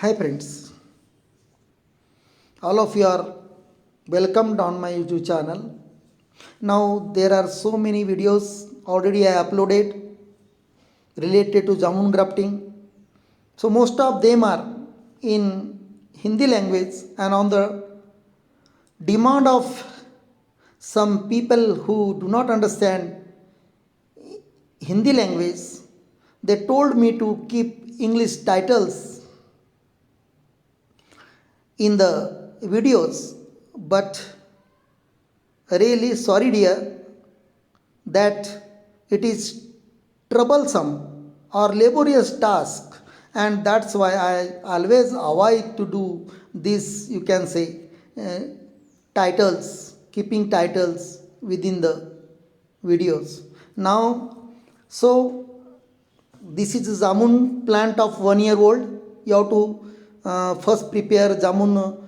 Hi friends, all of you are welcomed on my YouTube channel. Now there are so many videos already I uploaded related to jamun grafting. So most of them are in Hindi language and on the demand of some people who do not understand Hindi language, they told me to keep English titles in the videos, but really sorry dear that it is troublesome or laborious task, and that's why I always avoid to do this, you can say, uh, titles, keeping titles within the videos. Now, so this is a jamun plant of 1 year old. You have to first prepare jamun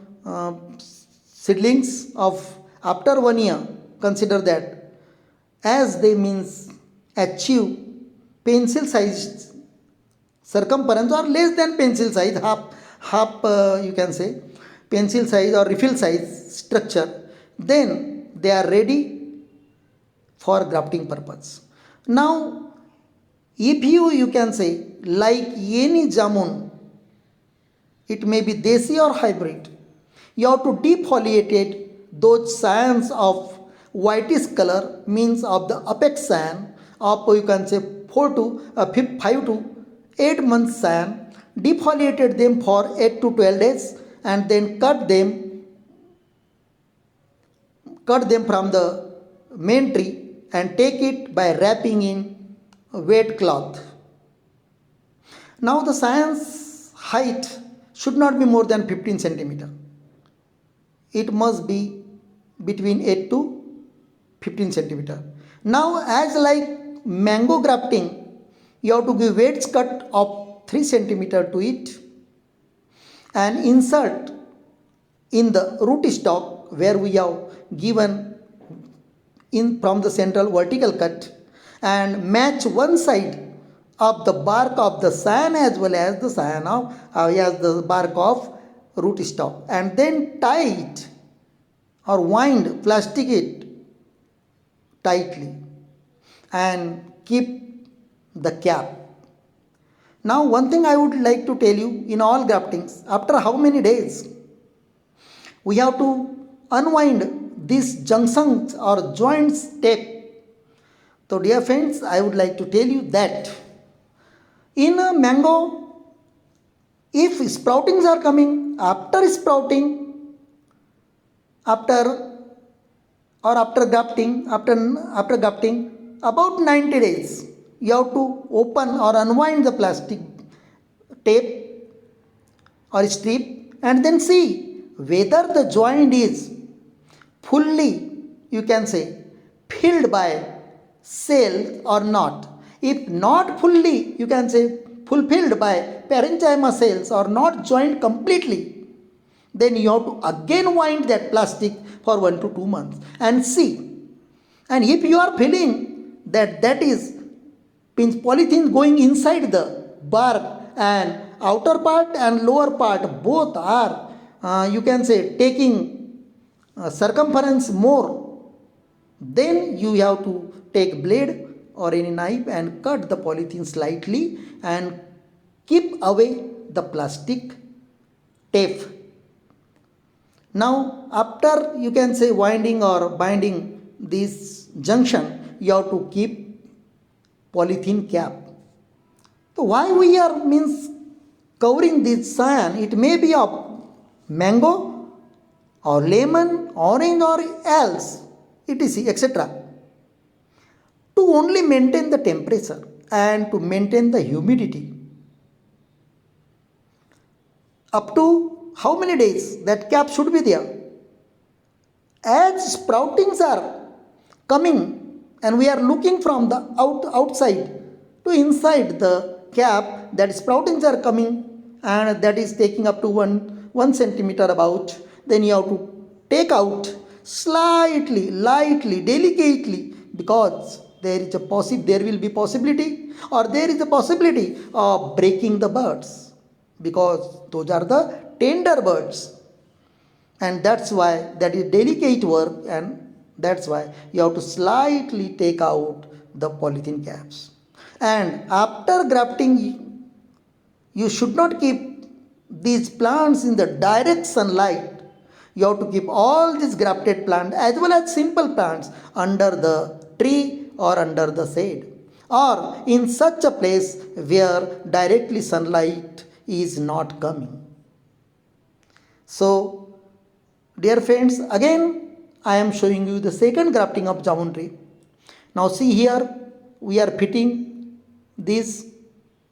seedlings of after 1 year. Consider that as they means achieve pencil size circumference or less than pencil size, half you can say pencil size or refill size structure, then they are ready for grafting purpose. Now if you can say, like any jamun, it may be desi or hybrid, you have to defoliate those sands of whitish color, means of the apex sand of, you can say, 4 to 5 to 8 months sand. Defoliated them for 8 to 12 days and then cut them from the main tree and take it by wrapping in wet cloth. Now the science height should not be more than 15 centimeter. It must be between 8 to 15 centimeter. Now as like mango grafting, you have to give wedge cut of 3 centimeter to it and insert in the root stock where we have given in from the central vertical cut, and match one side of the bark of the scion as well as the scion of as the bark of root stock, and then tie it or wind plastic it tightly and keep the cap. Now one thing I would like to tell you, in all graftings, after how many days we have to unwind these junctions or joints tape. So dear friends, I would like to tell you that in a mango, if sproutings are coming after sprouting, after after grafting, after grafting about 90 days, you have to open or unwind the plastic tape or strip and then see whether the joint is fully, you can say, filled by cells or not. If not fully, you can say, fulfilled by parenchyma cells or not joined completely, then you have to again wind that plastic for 1 to 2 months and see. And if you are feeling that that is means polythene going inside the bark and outer part and lower part both are, you can say, taking circumference more, then you have to take blade or any knife and cut the polythene slightly and keep away the plastic tape. Now after, you can say, winding or binding this junction, you have to keep polythene cap. So why we are means covering this cyan? It may be of mango or lemon, orange or else, etc., etc., to only maintain the temperature and to maintain the humidity. Up to how many days that cap should be there? As sproutings are coming and we are looking from the outside to inside the cap, that sproutings are coming and that is taking up to 1 centimeter about, then you have to take out slightly, lightly, delicately, because there will be possibility or there is a possibility of breaking the buds. because those are the tender birds, and that's why that is delicate work, and that's why you have to slightly take out the polythene caps. And after grafting, you should not keep these plants in the direct sunlight. You have to keep all these grafted plants as well as simple plants under the tree or under the shade, or in such a place where directly sunlight is not coming. So, dear friends, again I am showing you the second grafting of jamun tree. Now see here, we are fitting this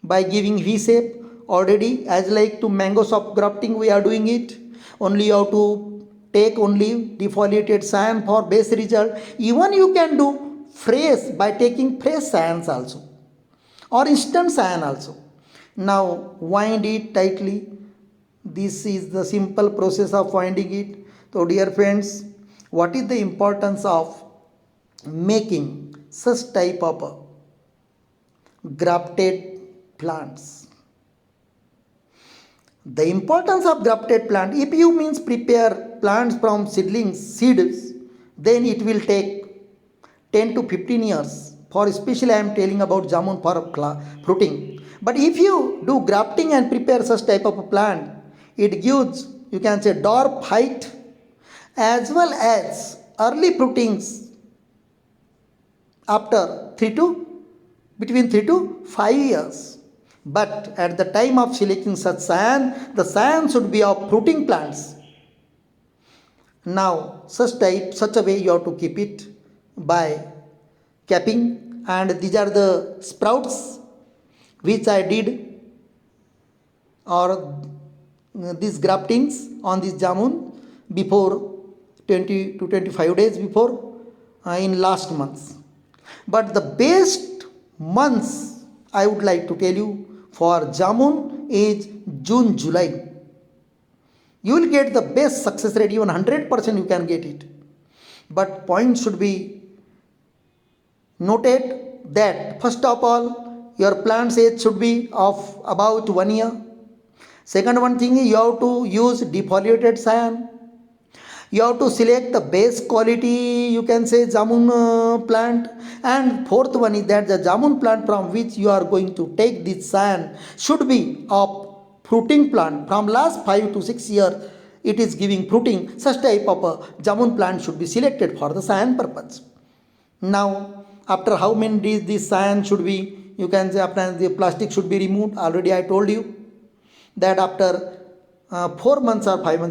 by giving V shape already, as like to mango soft grafting we are doing it. Only you have to take only defoliated sand for best result. Even you can do fresh by taking fresh sands also, or instant sand also. Now wind it tightly. This is the simple process of winding it. So dear friends, what is the importance of making such type of grafted plants? The importance of grafted plant, if you means prepare plants from seedlings, seeds, then it will take 10 to 15 years. For especially I am telling about jamun for fruiting. But if you do grafting and prepare such type of a plant, it gives, you can say, dwarf height as well as early fruitings after 3 to between 3 to 5 years. But at the time of selecting such sand, the sand should be of fruiting plants. Now such a way you have to keep it by capping, and these are the sprouts which I did, or these graftings on this jamun before 20 to 25 days before, in last months. But the best months I would like to tell you for jamun is June, July. You will get the best success rate, even 100% you can get it. But point should be noted that first of all, your plant's age should be of about 1 year. Second one thing, you have to use defoliated sand. You have to select the best quality, you can say, jamun plant. And fourth one is that the jamun plant from which you are going to take this sand should be of fruiting plant. From last 5 to 6 years it is giving fruiting. Such type of a jamun plant should be selected for the sand purpose. Now after how many days this sand should be, you can say, after the plastic should be removed, already I told you that after 4 months or 5 months